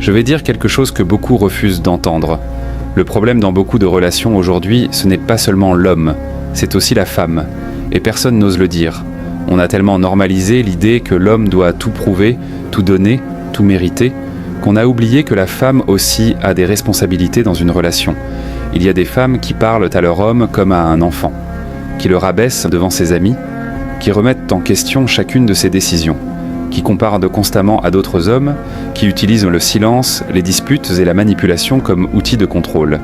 Je vais dire quelque chose que beaucoup refusent d'entendre. Le problème dans beaucoup de relations aujourd'hui, ce n'est pas seulement l'homme, c'est aussi la femme. Et personne n'ose le dire. On a tellement normalisé l'idée que l'homme doit tout prouver, tout donner, tout mériter, qu'on a oublié que la femme aussi a des responsabilités dans une relation. Il y a des femmes qui parlent à leur homme comme à un enfant, qui le rabaissent devant ses amis, qui remettent en question chacune de ses décisions, qui comparent constamment à d'autres hommes, qui utilisent le silence, les disputes et la manipulation comme outil de contrôle.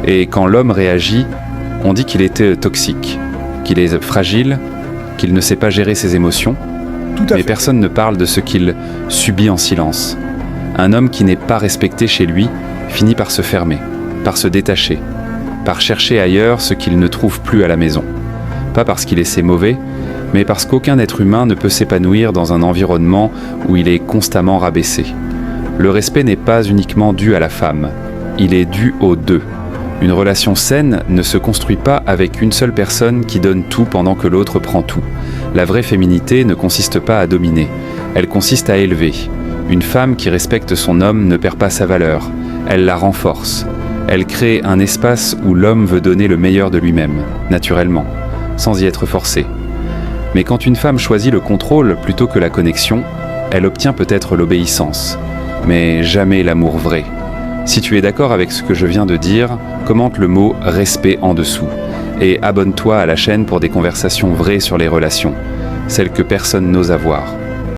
Et quand l'homme réagit, on dit qu'il est toxique, qu'il est fragile, qu'il ne sait pas gérer ses émotions, mais personne ne parle de ce qu'il subit en silence. Un homme qui n'est pas respecté chez lui finit par se fermer, par se détacher, par chercher ailleurs ce qu'il ne trouve plus à la maison. Pas parce qu'il est mauvais, mais parce qu'aucun être humain ne peut s'épanouir dans un environnement où il est constamment rabaissé. Le respect n'est pas uniquement dû à la femme, il est dû aux deux. Une relation saine ne se construit pas avec une seule personne qui donne tout pendant que l'autre prend tout. La vraie féminité ne consiste pas à dominer, elle consiste à élever. Une femme qui respecte son homme ne perd pas sa valeur, elle la renforce. Elle crée un espace où l'homme veut donner le meilleur de lui-même, naturellement, sans y être forcé. Mais quand une femme choisit le contrôle plutôt que la connexion, elle obtient peut-être l'obéissance, mais jamais l'amour vrai. Si tu es d'accord avec ce que je viens de dire, commente le mot « respect » en dessous et abonne-toi à la chaîne pour des conversations vraies sur les relations, celles que personne n'ose avoir.